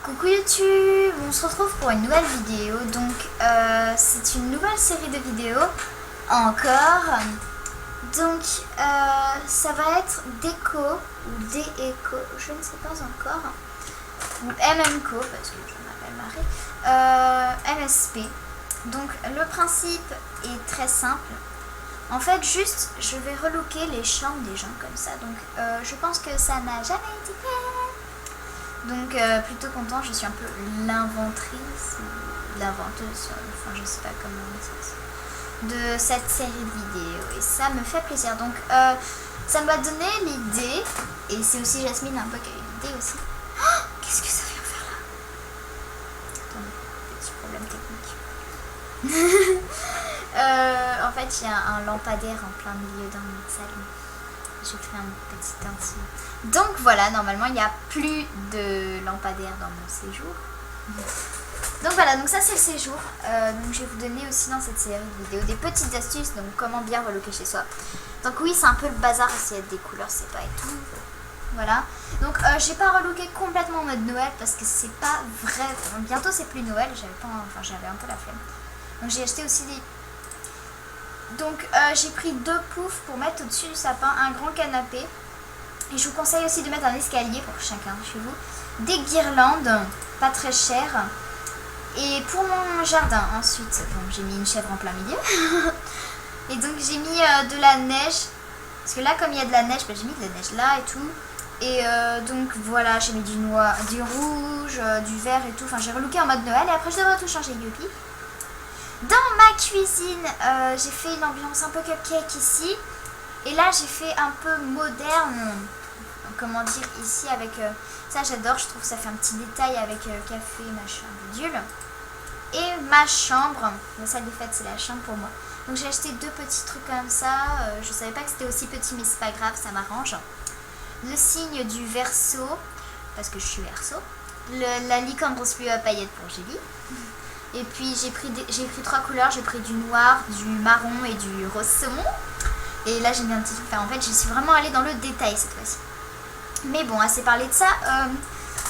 Coucou YouTube, on se retrouve pour une nouvelle vidéo. Donc c'est une nouvelle série de vidéos encore. Donc ça va être Déco ou Déco, je ne sais pas encore, ou MMCO parce que je m'appelle Marie, MSP. Donc le principe est très simple. En fait juste je vais relooker les chambres des gens comme ça. Donc je pense que ça n'a jamais été fait. Donc plutôt content, je suis un peu l'inventrice, l'inventeuse, enfin je sais pas comment on dit ça, de cette série de vidéos et ça me fait plaisir. Donc ça m'a donné l'idée et c'est aussi Jasmine un peu qui a eu l'idée aussi. Oh, qu'est-ce que ça vient faire là? Attendez, petit problème technique. En fait il y a un lampadaire en plein milieu dans notre salon. J'ai fait un petit incident. Donc voilà, normalement il n'y a plus de lampadaire dans mon séjour. Donc voilà, donc ça c'est le séjour. Donc je vais vous donner aussi dans cette série de vidéos des petites astuces, donc comment bien relooker chez soi. Donc oui, c'est un peu le bazar essayer des couleurs, c'est pas et tout. Voilà. Donc j'ai pas relooké complètement en mode Noël parce que c'est pas vrai. Bientôt c'est plus Noël, j'avais un peu la flemme. Donc j'ai acheté aussi des... Donc j'ai pris 2 poufs pour mettre au-dessus du sapin, un grand canapé. Et je vous conseille aussi de mettre un escalier pour chacun chez vous. Des guirlandes, pas très chères. Et pour mon jardin, ensuite, bon, j'ai mis une chèvre en plein milieu. Et donc j'ai mis de la neige. Parce que là, comme il y a de la neige, j'ai mis de la neige là et tout. Et donc voilà, j'ai mis du noir, du rouge, du vert et tout. Enfin, j'ai relooké en mode Noël et après je devrais tout changer, youpi. Dans ma cuisine, j'ai fait une ambiance un peu cupcake ici. Et là, j'ai fait un peu moderne. Comment dire, ici avec... ça, j'adore. Je trouve que ça fait un petit détail avec café, machin, bidule. Et ma chambre. La salle des fêtes, c'est la chambre pour moi. Donc, j'ai acheté 2 petits trucs comme ça. Je savais pas que c'était aussi petit, mais c'est pas grave, ça m'arrange. Le signe du Verseau, parce que je suis Verseau. La licorne rose pluie à paillettes pour Julie. Et puis j'ai pris 3 couleurs, j'ai pris du noir, du marron et du rose saumon. Et là j'ai mis un petit truc, en fait je suis vraiment allée dans le détail cette fois-ci. Mais bon, assez parlé de ça.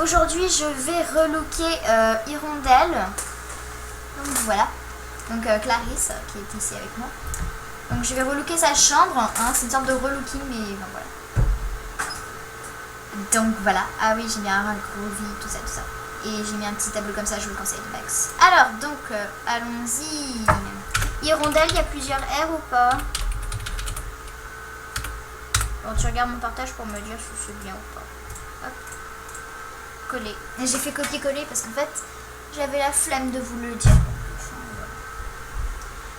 Aujourd'hui je vais relooker Hirondelle. Donc voilà. Donc Clarisse qui est ici avec moi. Donc je vais relooker sa chambre. Hein, c'est une sorte de relooking mais ben, voilà. Donc voilà. Ah oui, j'ai mis un gros vide, tout ça, tout ça. Et j'ai mis un petit tableau comme ça, je vous le conseille de max. Alors, donc, allons-y. Hirondelle, il y a plusieurs R ou pas? Bon, tu regardes mon partage pour me dire si c'est bien ou pas. Hop. Coller. J'ai fait copier-coller parce qu'en fait, j'avais la flemme de vous le dire. Enfin, voilà.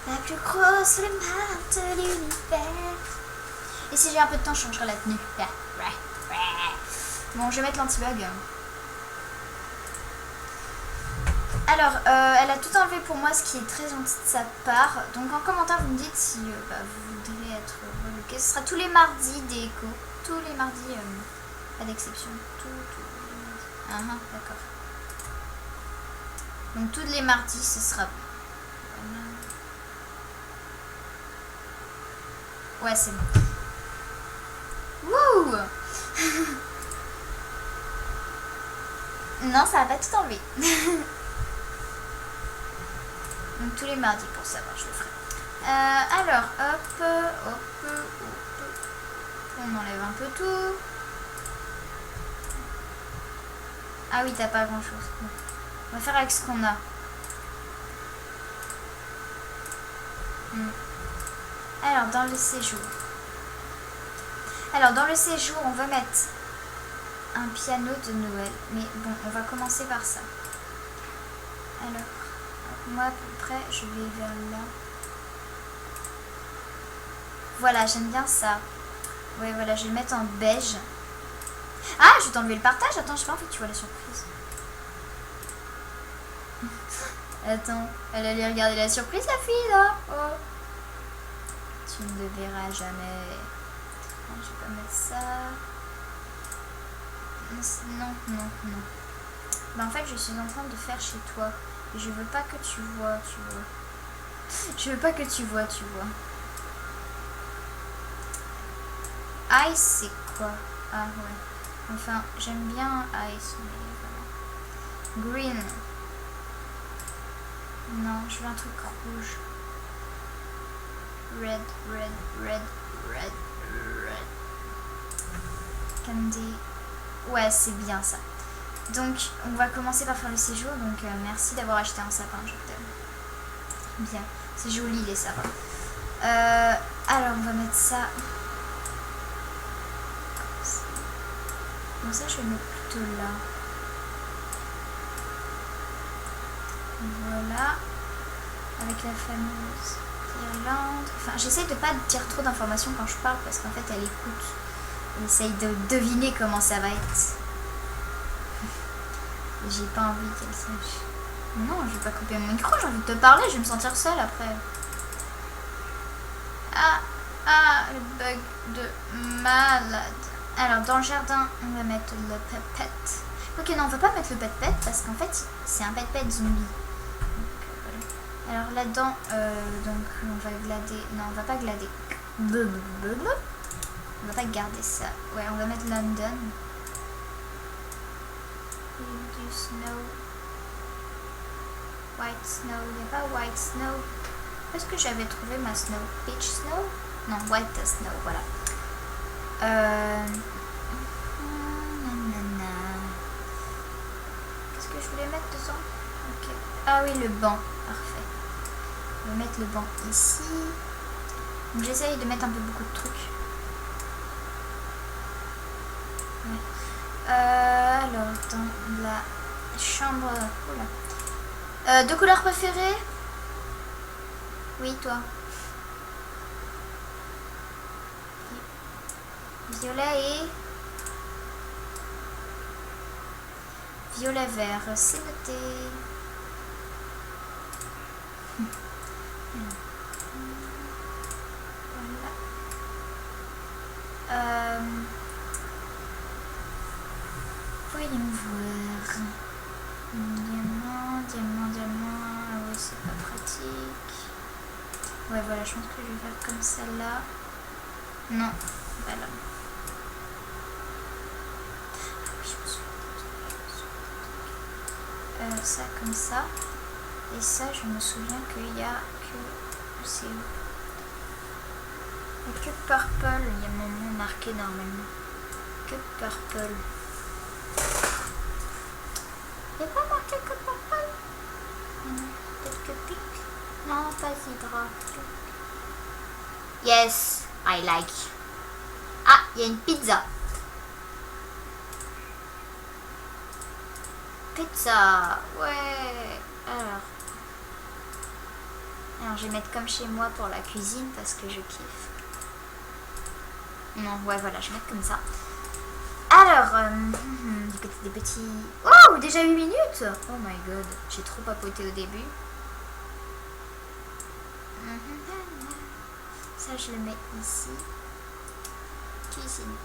La plus grosse map de l'univers. Et si j'ai un peu de temps, je changerai la tenue. Bon, je vais mettre l'anti-bug. Alors, elle a tout enlevé pour moi, ce qui est très gentil de sa part. Donc en commentaire, vous me dites si vous voudrez être relooké. Ce sera tous les mardis déco. Tous les mardis, pas d'exception. Tous les mardis. D'accord. Donc tous les mardis, ce sera... Ouais, c'est bon. Wouh. Non, ça va pas tout enlever. Donc tous les mardis pour savoir, je le ferai. Alors, hop. On enlève un peu tout. Ah oui, t'as pas grand chose. Bon. On va faire avec ce qu'on a. Alors, dans le séjour. On va mettre un piano de Noël. Mais bon, on va commencer par ça. Alors... Moi, à peu près, je vais vers là. Voilà, j'aime bien ça. Ouais, voilà, je vais le mettre en beige. Ah, je vais t'enlever le partage. Attends, j'ai pas envie que tu vois la surprise. Attends, elle allait regarder la surprise, la fille, là. Oh. Tu ne le verras jamais. Non, je vais pas mettre ça. Non. Bah, en fait, je suis en train de faire chez toi. Je veux pas que tu vois, Je veux pas que tu vois, Ice, c'est quoi? Ah ouais. Enfin, j'aime bien Ice, mais Green. Non, je veux un truc rouge. Red, red, red, red, red. Candy. Ouais, c'est bien ça. Donc, on va commencer par faire le séjour. Donc, merci d'avoir acheté un sapin, je t'aime. Bien, c'est joli les sapins. Alors, on va mettre ça. Comme ça. Bon, ça, je vais le mettre plutôt là. Voilà. Avec la fameuse guirlande. Enfin, j'essaye de pas dire trop d'informations quand je parle parce qu'en fait, elle écoute. Elle essaye de deviner comment ça va être. J'ai pas envie qu'elle sache. Non, je vais pas couper mon micro, j'ai envie de te parler, je vais me sentir seule après. Ah, le bug de malade. Alors, dans le jardin, on va mettre le pet-pet. Ok, non, on va pas mettre le pet-pet parce qu'en fait, c'est un pet-pet zombie. Donc, voilà. Alors là-dedans, donc on va glader. Non, on va pas glader. On va pas garder ça. Ouais, on va mettre London. Du snow. White snow. Il n'y a pas white snow. Est-ce que j'avais trouvé ma snow? Peach snow? Non, white snow, voilà. Qu'est-ce que je voulais mettre dedans? Ok. Ah oui, le banc. Parfait. On va mettre le banc ici. Donc j'essaye de mettre un peu beaucoup de trucs. Ouais. Alors, dans la chambre... Oula. Deux couleurs préférées? Oui, toi. Violet et... Violet vert, c'est noté. Voilà. Voyons voir. Diamant, diamant, diamant. Ah oui, c'est pas pratique. Ouais, voilà, je pense que je vais faire comme celle-là. Non, voilà. Ah oui, je me souviens. Ça comme ça. Et ça, je me souviens qu'il y a que... C'est où? Il y a que purple. Il y a mon nom marqué normalement. Que purple. Il n'y a pas marqué que purple? Peut-être que pink? Non, pas hydra. Yes, I like. Ah, il y a une pizza. Pizza, ouais. Alors, je vais mettre comme chez moi pour la cuisine parce que je kiffe. Non, ouais, voilà, je vais mettre comme ça. Alors, des petits... Oh, déjà 8 minutes. Oh my god, j'ai trop papoté au début. Ça, je le mets ici. Cuisine.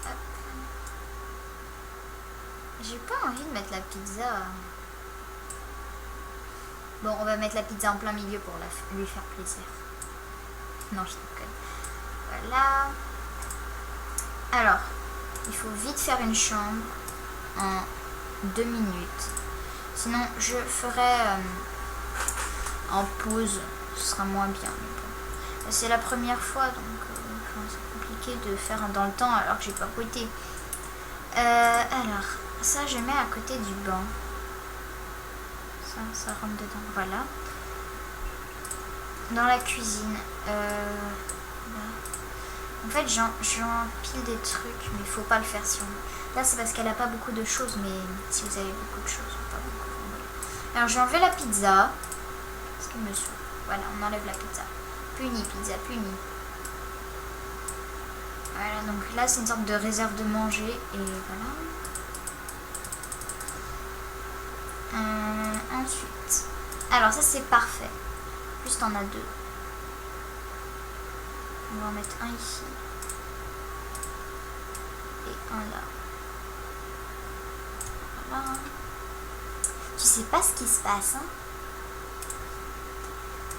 Hop. J'ai pas envie de mettre la pizza. Bon, on va mettre la pizza en plein milieu pour lui faire plaisir. Non, je déconne. Voilà. Alors, il faut vite faire une chambre en 2 minutes. Sinon, je ferai en pause. Ce sera moins bien. Mais bon. C'est la première fois, donc c'est compliqué de faire dans le temps alors que j'ai pas goûté. Alors, ça, je mets à côté du banc. Ça rentre dedans, voilà. Dans la cuisine, en fait j'empile des trucs, mais il faut pas le faire si on... Là c'est parce qu'elle a pas beaucoup de choses, mais si vous avez beaucoup de choses, pas beaucoup. Voilà. Alors j'ai enlevé la pizza, parce qu'il me saoule. Voilà, on enlève la pizza. Puni, pizza, puni. Voilà, donc là c'est une sorte de réserve de manger, et voilà. Ensuite, alors ça c'est parfait. Plus t'en as deux. On va en mettre un ici et un là. Voilà. Tu sais pas ce qui se passe, hein?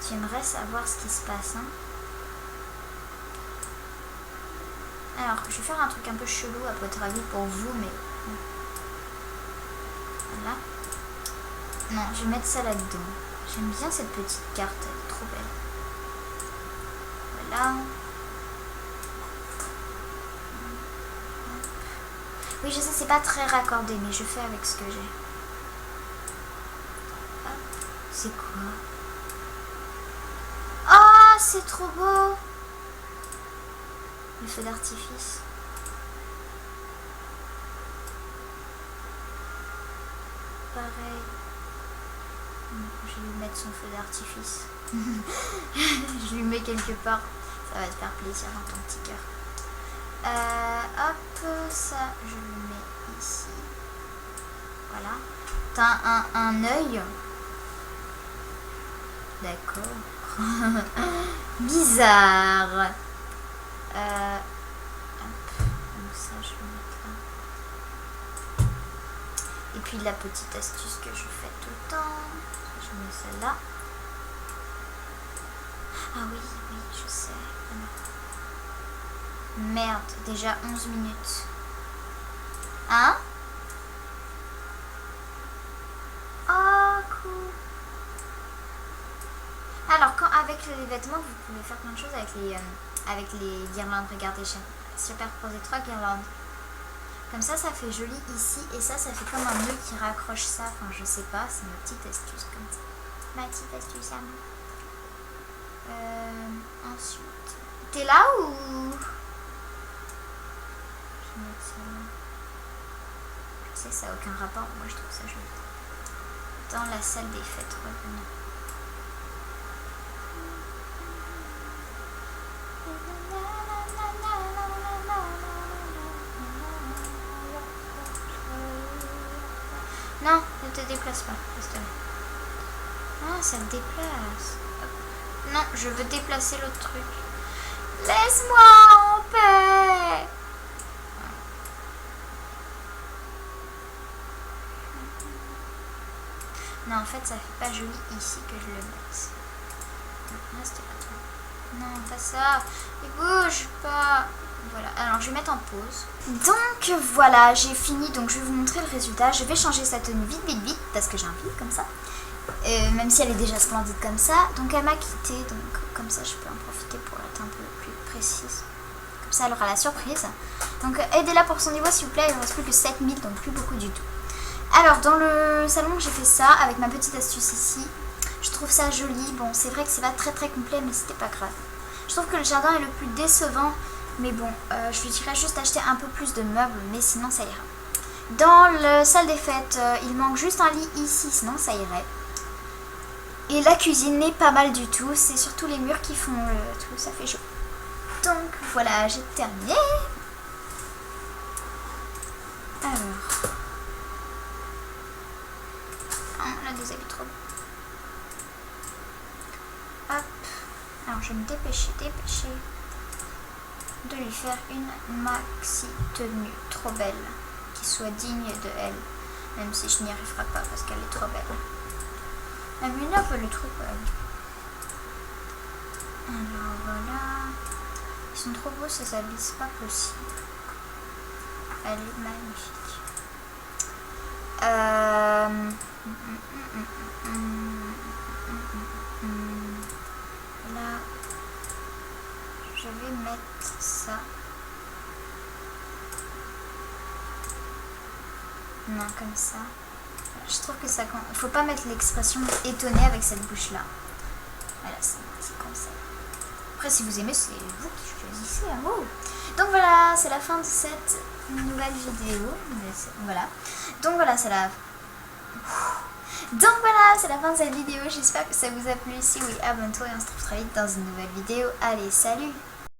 Tu aimerais savoir ce qui se passe, hein? Alors, je vais faire un truc un peu chelou à votre avis pour vous, mais voilà. Non, je vais mettre ça là-dedans. J'aime bien cette petite carte, elle est trop belle. Voilà. Oui, je sais, c'est pas très raccordé, mais je fais avec ce que j'ai. C'est quoi? Ah, c'est trop beau! Le feu d'artifice. Pareil. Je vais lui mettre son feu d'artifice. Je lui mets quelque part. Ça va te faire plaisir dans ton petit cœur. Hop, ça, je le mets ici. Voilà. T'as un œil. D'accord. Bizarre. Hop. Donc ça, je vais mettre là. Et puis la petite astuce que je fais tout le temps. Je mets celle-là. Ah oui, oui, je sais. Merde, déjà 11 minutes. Hein? Oh, cool. Alors, avec les vêtements, vous pouvez faire plein de choses avec les guirlandes. Regardez, superposer 3 guirlandes. Comme ça fait joli ici. Et ça fait comme un nœud qui raccroche ça. Enfin, je sais pas, c'est ma petite astuce comme ça. Ma petite astuce à moi. Ensuite. T'es là ou... Je sais que ça n'a aucun rapport, moi je trouve ça joli. Dans la salle des fêtes, revenons. Non, ne te déplace pas, reste là. Ah, ça te déplace. Non, je veux déplacer l'autre truc. Laisse-moi en paix. Non, en fait, ça fait pas joli ici que je le mette. Reste là, toi. Non, pas ça. Il bouge pas. Voilà, alors je vais mettre en pause. Donc voilà, j'ai fini. Donc je vais vous montrer le résultat. Je vais changer sa tenue vite parce que j'ai envie comme ça. Même si elle est déjà splendide comme ça. Donc elle m'a quitté. Donc comme ça, je peux en profiter pour être un peu plus précise. Comme ça, elle aura la surprise. Donc aidez-la pour son niveau, s'il vous plaît. Il ne reste plus que 7000, donc plus beaucoup du tout. Alors, dans le salon, j'ai fait ça avec ma petite astuce ici. Je trouve ça joli. Bon, c'est vrai que c'est pas très complet, mais c'était pas grave. Je trouve que le jardin est le plus décevant. Mais bon, je lui dirais juste acheter un peu plus de meubles, mais sinon ça ira. Dans la salle des fêtes, il manque juste un lit ici, sinon ça irait. Et la cuisine n'est pas mal du tout. C'est surtout les murs qui font le tout, ça fait chaud. Donc voilà, j'ai terminé. Alors... Oh, la déshabille trop. Hop. Alors je vais me dépêcher de lui faire une maxi tenue trop belle, qui soit digne de elle, même si je n'y arriverai pas parce qu'elle est trop belle. Elle m'énerve le truc. Alors voilà, ils sont trop beaux, ça s'habille, c'est pas possible. Elle est magnifique. Là, je vais mettre ça. Non, comme ça. Je trouve que ça... Il faut pas mettre l'expression étonnée avec cette bouche-là. Voilà, c'est un petit conseil. Après, si vous aimez, c'est vous qui choisissez. Hein. Oh. Donc voilà, c'est la fin de cette nouvelle vidéo. Voilà. Donc voilà, c'est la... Donc voilà, c'est la fin de cette vidéo. J'espère que ça vous a plu. Si oui, abonne-toi et on se retrouve très vite dans une nouvelle vidéo. Allez, salut!